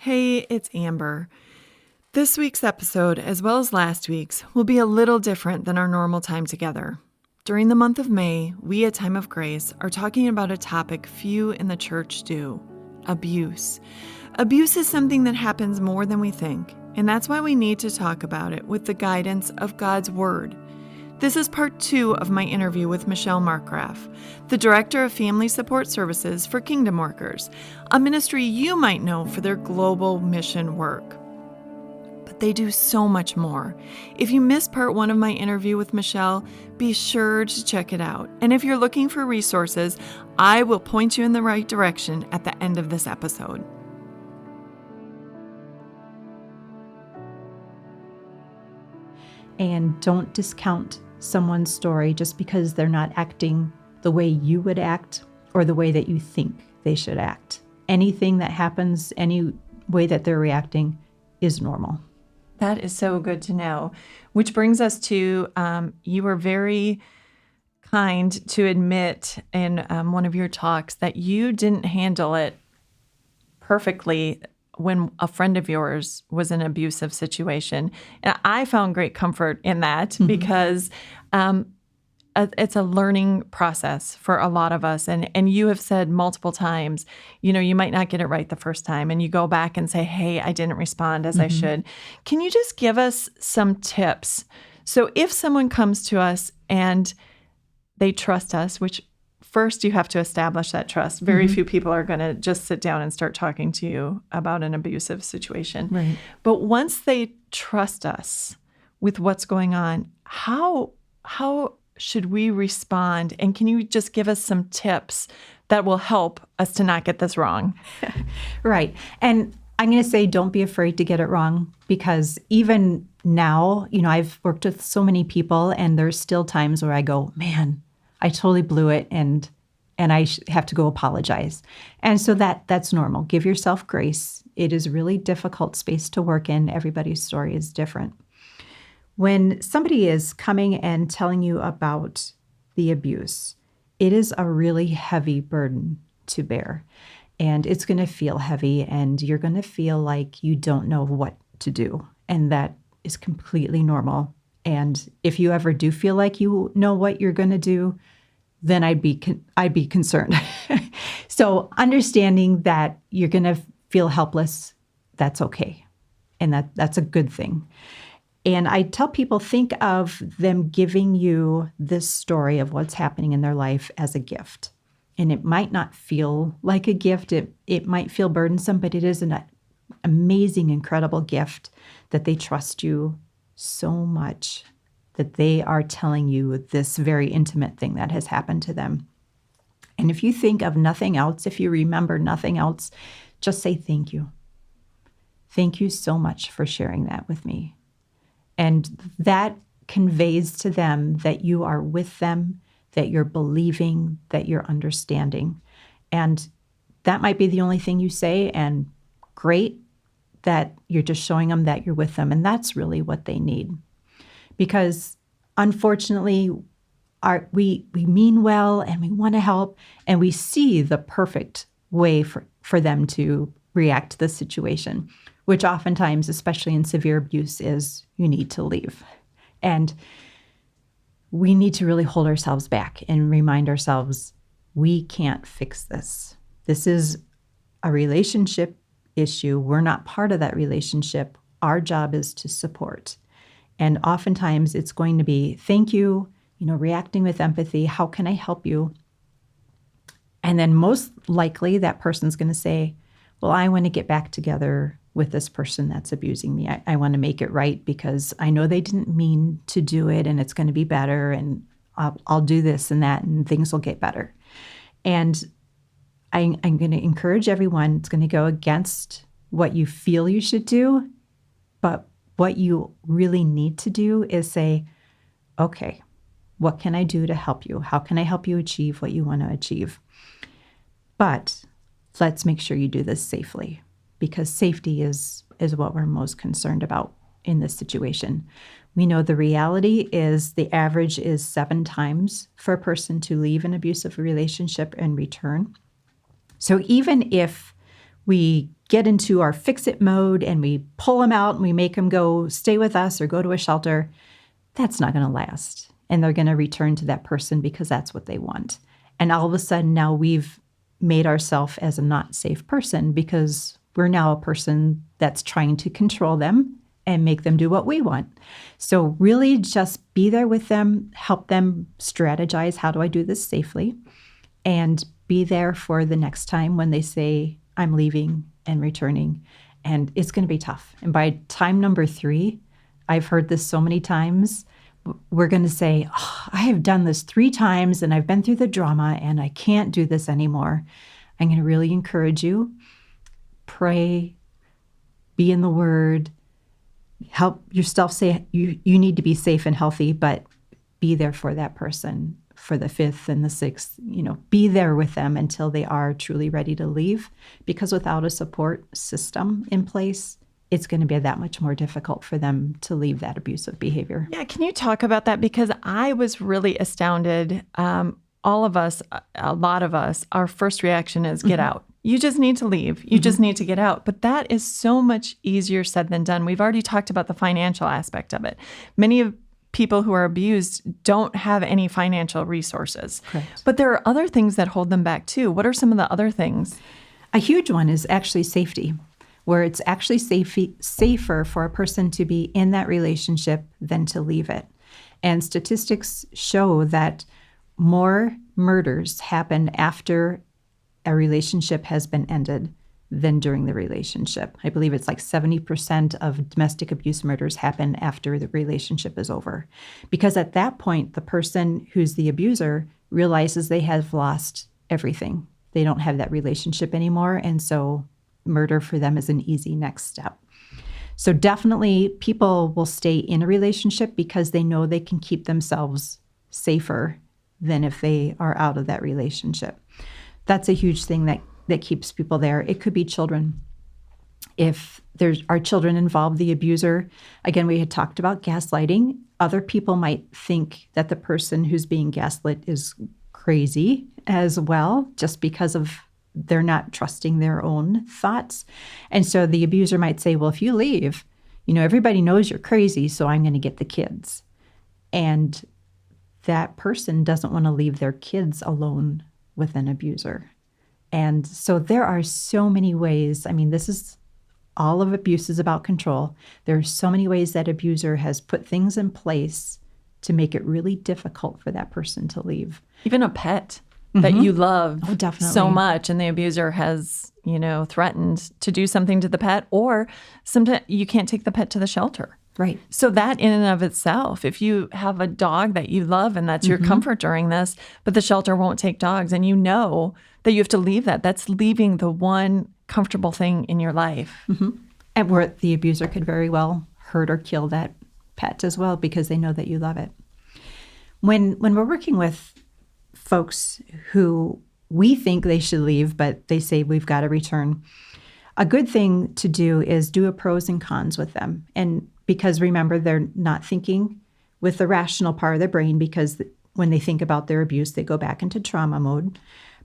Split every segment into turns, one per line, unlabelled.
Hey, it's Amber. This week's episode, as well as last week's, will be a little different than our normal time together. During the month of May, we at Time of Grace are talking about a topic few in the church do: abuse. Abuse is something that happens more than we think, and that's why we need to talk about it with the guidance of God's Word. This is part 2 of my interview with Michelle Markgraf, the Director of Family Support Services for Kingdom Workers, a ministry you might know for their global mission work. But they do so much more. If you missed part 1 of my interview with Michelle, be sure to check it out. And if you're looking for resources, I will point you in the right direction at the end of this episode.
And don't discount someone's story just because they're not acting the way you would act or the way that you think they should act. Anything that happens, any way that they're reacting is normal.
That is so good to know. Which brings us to, you were very kind to admit in one of your talks that you didn't handle it perfectly when a friend of yours was in an abusive situation. And I found great comfort in that because it's a learning process for a lot of us. And you have said multiple times, you might not get it right the first time. And you go back and say, hey, I didn't respond as I should. Can you just give us some tips? So if someone comes to us and they trust us, which first, you have to establish that trust. Very few people are going to just sit down and start talking to you about an abusive situation.
Right.
But once they trust us with what's going on, how should we respond? And can you just give us some tips that will help us to not get this wrong?
Right. And I'm going to say, don't be afraid to get it wrong, because even now, I've worked with so many people, and there's still times where I go, man, I totally blew it, and I have to go apologize. And so that's normal. Give yourself grace. It is a really difficult space to work in. Everybody's story is different. When somebody is coming and telling you about the abuse, it is a really heavy burden to bear. And it's going to feel heavy, and you're going to feel like you don't know what to do. And that is completely normal. And if you ever do feel like you know what you're going to do, then I'd be concerned. So understanding that you're going to feel helpless, that's okay. And that's a good thing. And I tell people, think of them giving you this story of what's happening in their life as a gift. And it might not feel like a gift. It might feel burdensome, but it is an amazing, incredible gift that they trust you so much that they are telling you this very intimate thing that has happened to them. And if you think of nothing else, if you remember nothing else, just say thank you. Thank you so much for sharing that with me. And that conveys to them that you are with them, that you're believing, that you're understanding. And that might be the only thing you say, and great that you're just showing them that you're with them. And that's really what they need. Because unfortunately, we mean well, and we want to help, and we see the perfect way for them to react to the situation, which oftentimes, especially in severe abuse, is you need to leave. And we need to really hold ourselves back and remind ourselves, we can't fix this. This is a relationship issue. We're not part of that relationship. Our job is to support. And oftentimes it's going to be, thank you, reacting with empathy. How can I help you? And then most likely that person's going to say, well, I want to get back together with this person that's abusing me. I want to make it right because I know they didn't mean to do it, and it's going to be better, and I'll do this and that, and things will get better. And I'm going to encourage everyone, it's going to go against what you feel you should do, but what you really need to do is say, okay, what can I do to help you? How can I help you achieve what you want to achieve? But let's make sure you do this safely, because safety is what we're most concerned about in this situation. We know the reality is the average is 7 times for a person to leave an abusive relationship and return. So even if we get into our fix-it mode and we pull them out and we make them go stay with us or go to a shelter, that's not going to last. And they're going to return to that person because that's what they want. And all of a sudden now we've made ourselves as a not safe person because we're now a person that's trying to control them and make them do what we want. So really just be there with them, help them strategize, how do I do this safely? And be there for the next time when they say, I'm leaving and returning. And it's going to be tough. And by time number 3, I've heard this so many times, we're going to say, oh, I have done this 3 times and I've been through the drama and I can't do this anymore. I'm going to really encourage you. Pray, be in the Word, help yourself say you need to be safe and healthy, but be there for that person for the 5th and the 6th, be there with them until they are truly ready to leave, because without a support system in place, it's going to be that much more difficult for them to leave that abusive behavior.
Yeah, can you talk about that? Because I was really astounded. All of us, a lot of us, our first reaction is get out. You just need to leave. You just need to get out. But that is so much easier said than done. We've already talked about the financial aspect of it. Many of people who are abused don't have any financial resources.
Correct.
But there are other things that hold them back too. What are some of the other things?
A huge one is actually safety, where it's actually safer for a person to be in that relationship than to leave it. And statistics show that more murders happen after a relationship has been ended than during the relationship. I believe it's like 70% of domestic abuse murders happen after the relationship is over. Because at that point, the person who's the abuser realizes they have lost everything. They don't have that relationship anymore. And so murder for them is an easy next step. So definitely people will stay in a relationship because they know they can keep themselves safer than if they are out of that relationship. That's a huge thing that keeps people there. It could be children. If there are children involved, the abuser, again, we had talked about gaslighting. Other people might think that the person who's being gaslit is crazy as well, just because of they're not trusting their own thoughts. And so the abuser might say, well, if you leave, everybody knows you're crazy, so I'm going to get the kids. And that person doesn't want to leave their kids alone with an abuser. And so there are so many ways. This is all of abuse is about control. There are so many ways that abuser has put things in place to make it really difficult for that person to leave.
Even a pet that you love so
definitely.
much, and the abuser has, threatened to do something to the pet, or sometimes you can't take the pet to the shelter.
Right.
So that in and of itself, if you have a dog that you love and that's your comfort during this, but the shelter won't take dogs, and you know that you have to leave that's leaving the one comfortable thing in your life.
And where the abuser could very well hurt or kill that pet as well because they know that you love it. When we're working with folks who we think they should leave, but they say we've got to return, a good thing to do is do a pros and cons with them. And because remember, they're not thinking with the rational part of their brain, because when they think about their abuse, they go back into trauma mode.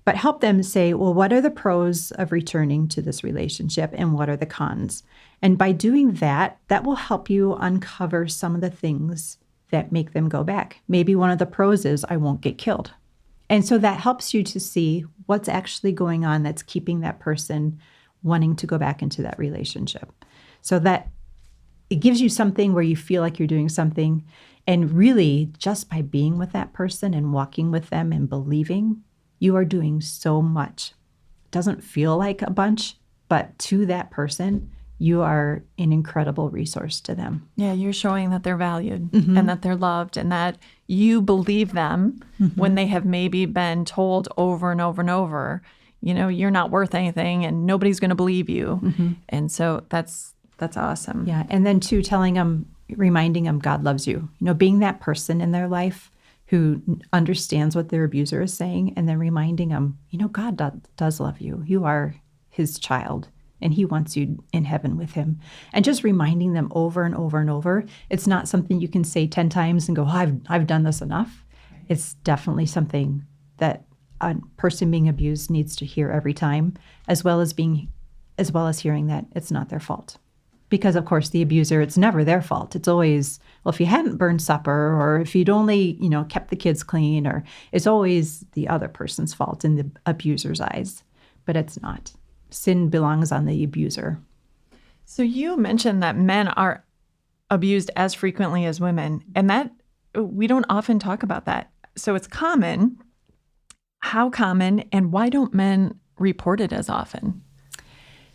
But help them say, well, what are the pros of returning to this relationship and what are the cons? And by doing that, that will help you uncover some of the things that make them go back. Maybe one of the pros is I won't get killed. And so that helps you to see what's actually going on that's keeping that person wanting to go back into that relationship. So that it gives you something where you feel like you're doing something. And really, just by being with that person and walking with them and believing, you are doing so much. It doesn't feel like a bunch, but to that person, you are an incredible resource to them.
Yeah, you're showing that they're valued and that they're loved and that you believe them when they have maybe been told over and over and over, you're not worth anything and nobody's going to believe you. And so that's awesome.
Yeah, and then too, telling them, reminding them God loves you. Being that person in their life who understands what their abuser is saying, and then reminding them, God does love you. You are his child, and he wants you in heaven with him. And just reminding them over and over and over. It's not something you can say 10 times and go, oh, I've done this enough. It's definitely something that a person being abused needs to hear every time, as well as being as well as hearing that it's not their fault. Because, of course, the abuser, it's never their fault. It's always, well, if you hadn't burned supper, or if you'd only, kept the kids clean, or it's always the other person's fault in the abuser's eyes. But it's not. Sin belongs on the abuser.
So you mentioned that men are abused as frequently as women, and that we don't often talk about that. So it's common. How common, and why don't men report it as often?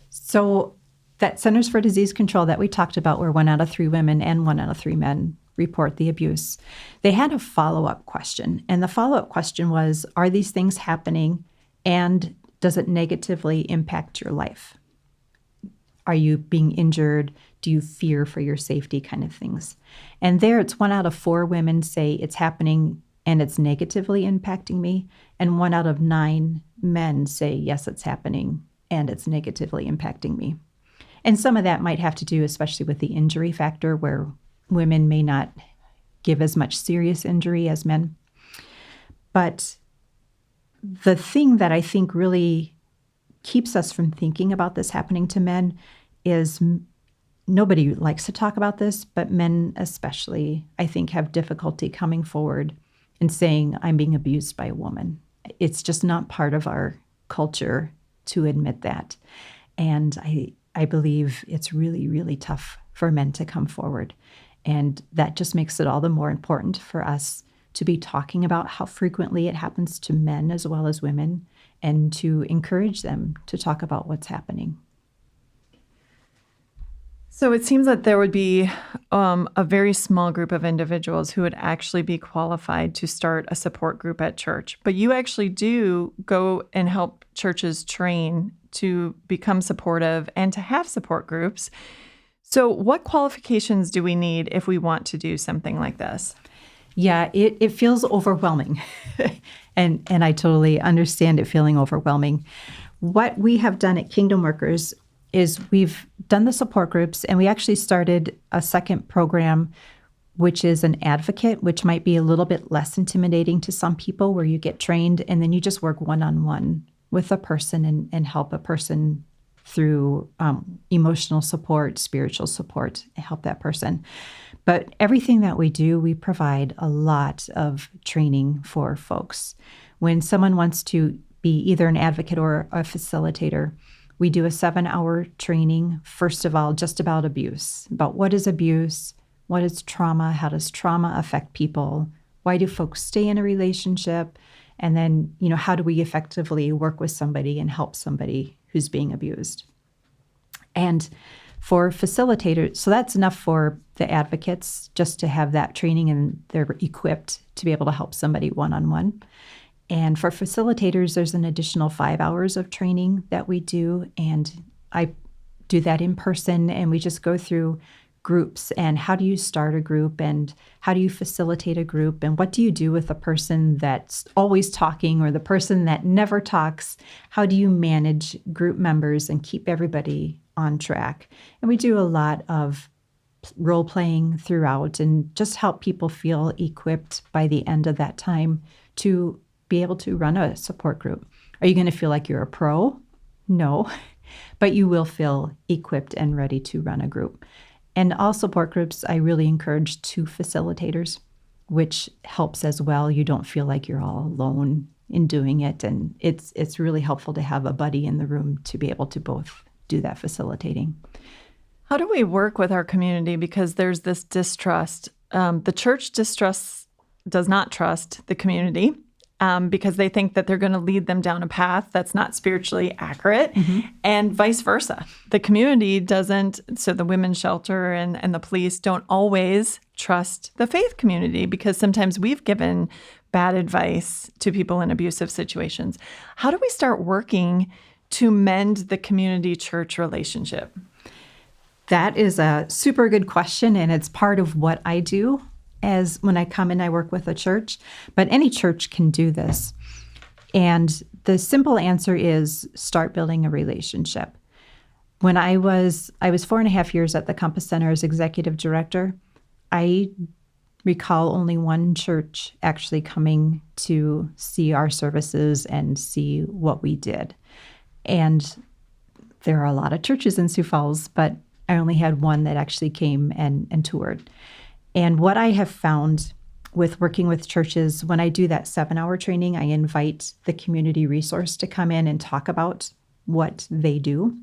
So that Centers for Disease Control that we talked about, where 1 out of 3 women and 1 out of 3 men report the abuse, they had a follow-up question. And the follow-up question was, are these things happening, and does it negatively impact your life? Are you being injured? Do you fear for your safety, kind of things? And there it's 1 out of 4 women say it's happening and it's negatively impacting me. And 1 out of 9 men say, yes, it's happening and it's negatively impacting me. And some of that might have to do, especially with the injury factor, where women may not give as much serious injury as men. But the thing that I think really keeps us from thinking about this happening to men is nobody likes to talk about this, but men especially, I think, have difficulty coming forward and saying, I'm being abused by a woman. It's just not part of our culture to admit that. And I believe it's really, really tough for men to come forward. And that just makes it all the more important for us to be talking about how frequently it happens to men as well as women, and to encourage them to talk about what's happening.
So it seems that there would be a very small group of individuals who would actually be qualified to start a support group at church. But you actually do go and help churches train to become supportive and to have support groups. So what qualifications do we need if we want to do something like this?
Yeah, it feels overwhelming. and I totally understand it feeling overwhelming. What we have done at Kingdom Workers is we've done the support groups, and we actually started a second program, which is an advocate, which might be a little bit less intimidating to some people, where you get trained and then you just work one-on-one with a person and help a person through emotional support, spiritual support, help that person. But everything that we do, we provide a lot of training for folks. When someone wants to be either an advocate or a facilitator, we do a 7-hour training, first of all, just about abuse, about what is abuse, what is trauma, how does trauma affect people, why do folks stay in a relationship, and then, how do we effectively work with somebody and help somebody who's being abused. And for facilitators, so that's enough for the advocates, just to have that training and they're equipped to be able to help somebody one-on-one. And for facilitators, there's an additional 5 hours of training that we do. And I do that in person, and we just go through groups and how do you start a group and how do you facilitate a group and what do you do with the person that's always talking or the person that never talks? How do you manage group members and keep everybody on track? And we do a lot of role playing throughout and just help people feel equipped by the end of that time to be able to run a support group. Are you going to feel like you're a pro? No, but you will feel equipped and ready to run a group. And all support groups, I really encourage 2 facilitators, which helps as well. You don't feel like you're all alone in doing it. And it's really helpful to have a buddy in the room to be able to both do that facilitating.
How do we work with our community? Because there's this distrust. The church does not trust the community. Because they think that they're going to lead them down a path that's not spiritually accurate, and vice versa. The community doesn't, so the women's shelter and the police don't always trust the faith community, because sometimes we've given bad advice to people in abusive situations. How do we start working to mend the community-church relationship?
That is a super good question, and it's part of what I do. As when I come and I work with a church, but any church can do this. And the simple answer is start building a relationship. When I was 4.5 years at the Compass Center as executive director, I recall only one church actually coming to see our services and see what we did. And there are a lot of churches in Sioux Falls, but I only had one that actually came and toured. And what I have found with working with churches, when I do that 7-hour training, I invite the community resource to come in and talk about what they do.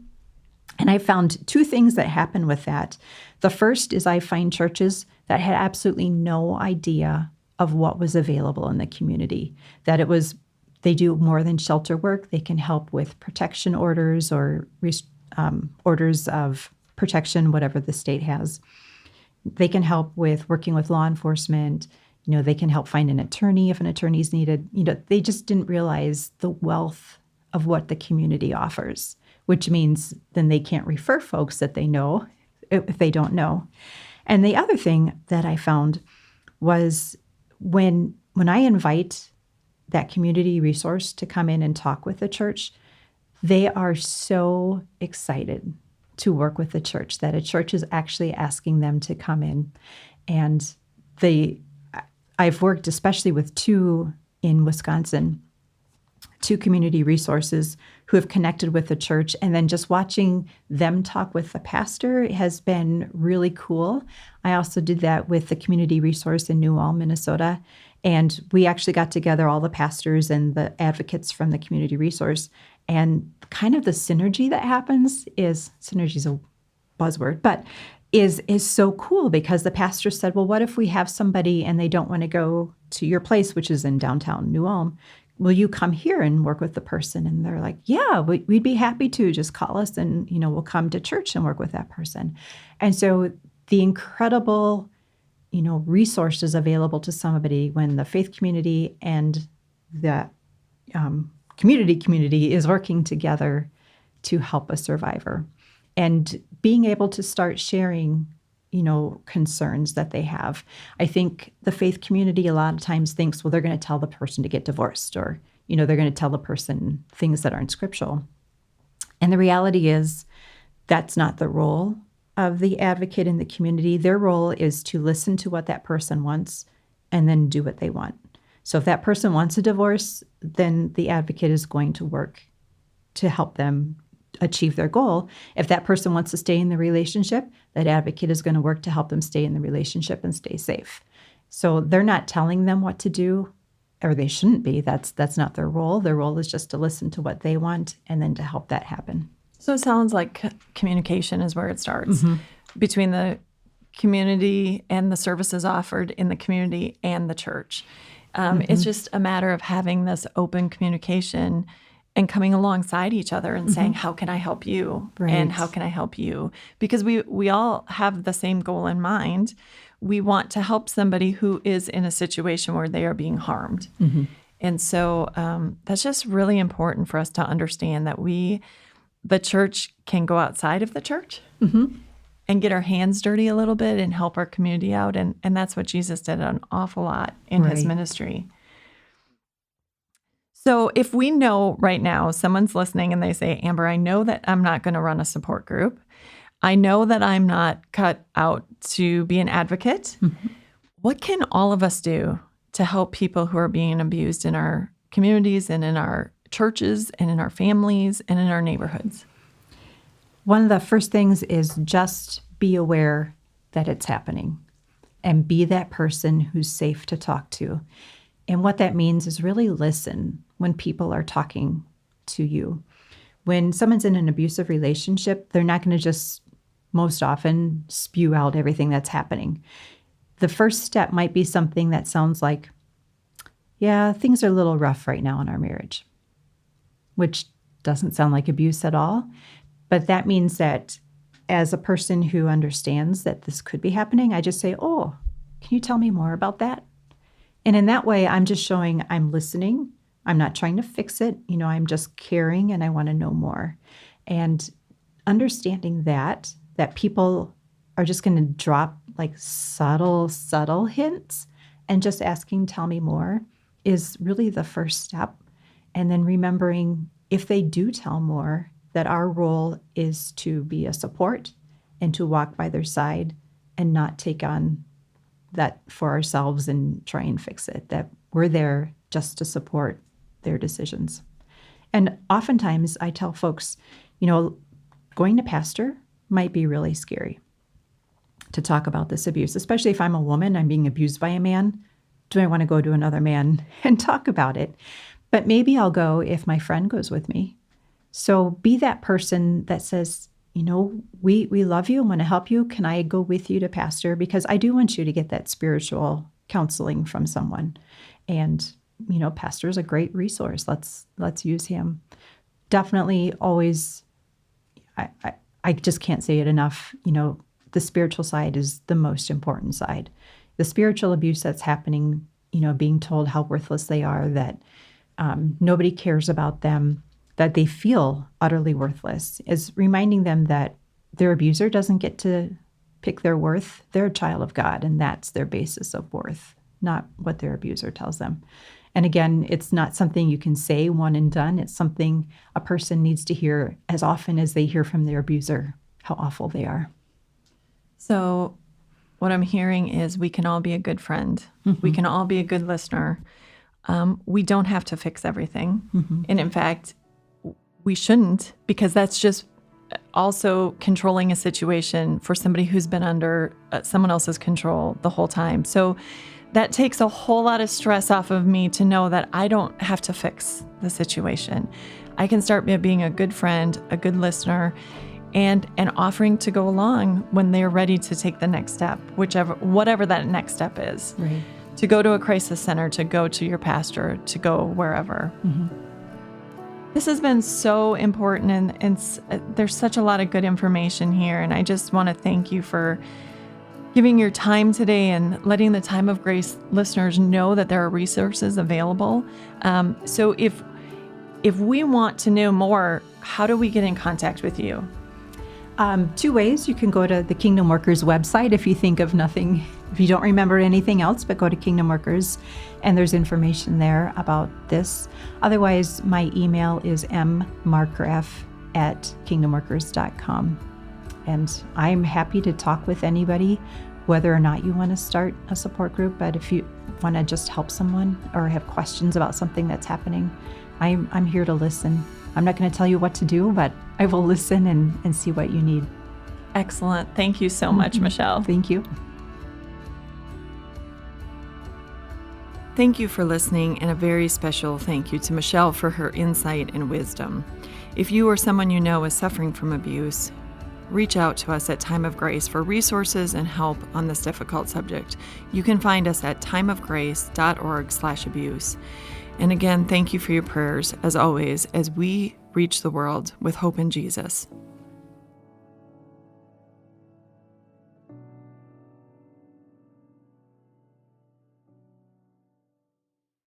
And I found 2 things that happen with that. The first is I find churches that had absolutely no idea of what was available in the community, that they do more than shelter work. They can help with protection orders or orders of protection, whatever the state has. They can help with working with law enforcement. They can help find an attorney if an attorney is needed. They just didn't realize the wealth of what the community offers, which means then they can't refer folks that they know if they don't know. And the other thing that I found was when I invite that community resource to come in and talk with the church, they are so excited to work with the church that a church is actually asking them to come in. And I've worked especially with 2 in Wisconsin, 2 community resources who have connected with the church, and then just watching them talk with the pastor has been really cool. I also did that with the community resource in New Ulm, Minnesota, and we actually got together all the pastors and the advocates from the community resource, and kind of the synergy that happens synergy is a buzzword, but is so cool because the pastor said, well, what if we have somebody and they don't want to go to your place, which is in downtown New Ulm? Will you come here and work with the person? And they're like, yeah, we'd be happy to. Just call us and, we'll come to church and work with that person. And so the incredible, resources available to somebody when the faith community and the community is working together to help a survivor. And being able to start sharing, concerns that they have. I think the faith community a lot of times thinks, well, they're going to tell the person to get divorced or, they're going to tell the person things that aren't scriptural. And the reality is that's not the role of the advocate in the community. Their role is to listen to what that person wants and then do what they want. So if that person wants a divorce, then the advocate is going to work to help them achieve their goal. If that person wants to stay in the relationship, that advocate is going to work to help them stay in the relationship and stay safe. So they're not telling them what to do, or they shouldn't be. That's not their role. Their role is just to listen to what they want and then to help that happen.
So it sounds like communication is where it starts between the community and the services offered in the community and the church. It's just a matter of having this open communication and coming alongside each other and saying, how can I help you?
Right.
And how can I help you? Because we all have the same goal in mind. We want to help somebody who is in a situation where they are being harmed. And so that's just really important for us to understand that the church can go outside of the church and get our hands dirty a little bit and help our community out. And that's what Jesus did an awful lot in his ministry. So if we know right now someone's listening and they say, Amber, I know that I'm not going to run a support group. I know that I'm not cut out to be an advocate. What can all of us do to help people who are being abused in our communities and in our churches and in our families and in our neighborhoods?
One of the first things is just be aware that it's happening and be that person who's safe to talk to. And what that means is really listen when people are talking to you. When someone's in an abusive relationship, they're not going to just most often spew out everything that's happening. The first step might be something that sounds like, yeah, things are a little rough right now in our marriage, which doesn't sound like abuse at all. But that means that as a person who understands that this could be happening, I just say, oh, can you tell me more about that? And in that way, I'm just showing I'm listening. I'm not trying to fix it. I'm just caring and I want to know more. And understanding that people are just going to drop like subtle hints and just asking, tell me more is really the first step. And then remembering if they do tell more, that our role is to be a support and to walk by their side and not take on that for ourselves and try and fix it, that we're there just to support their decisions. And oftentimes I tell folks, going to pastor might be really scary to talk about this abuse, especially if I'm a woman, I'm being abused by a man. Do I want to go to another man and talk about it? But maybe I'll go if my friend goes with me. So be that person that says, we love you and want to help you. Can I go with you to pastor? Because I do want you to get that spiritual counseling from someone. And, pastor is a great resource. Let's use him. Definitely always, I just can't say it enough. The spiritual side is the most important side. The spiritual abuse that's happening, being told how worthless they are, that nobody cares about them, that they feel utterly worthless, is reminding them that their abuser doesn't get to pick their worth. They're a child of God, and that's their basis of worth, not what their abuser tells them. And again, it's not something you can say one and done. It's something a person needs to hear as often as they hear from their abuser how awful they are.
So what I'm hearing is we can all be a good friend. Mm-hmm. We can all be a good listener. We don't have to fix everything. Mm-hmm. And in fact, we shouldn't, because that's just also controlling a situation for somebody who's been under someone else's control the whole time. So that takes a whole lot of stress off of me to know that I don't have to fix the situation. I can start by being a good friend, a good listener, and offering to go along when they're ready to take the next step, whatever that next step is.
Right.
To go to a crisis center, to go to your pastor, to go wherever. Mm-hmm. This has been so important, and there's such a lot of good information here, and I just want to thank you for giving your time today and letting the Time of Grace listeners know that there are resources available. So if we want to know more, how do we get in contact with you?
2 ways. You can go to the Kingdom Workers website if you think of nothing, if you don't remember anything else, but go to Kingdom Workers, and there's information there about this. Otherwise, my email is mmarkgraf@kingdomworkers.com. And I'm happy to talk with anybody, whether or not you want to start a support group, but if you want to just help someone or have questions about something that's happening, I'm here to listen. I'm not going to tell you what to do, but I will listen and see what you need.
Excellent. Thank you so much, Michelle.
Thank you.
Thank you for listening, and a very special thank you to Michelle for her insight and wisdom. If you or someone you know is suffering from abuse, reach out to us at Time of Grace for resources and help on this difficult subject. You can find us at timeofgrace.org/abuse. And again, thank you for your prayers, as always, as we reach the world with hope in Jesus.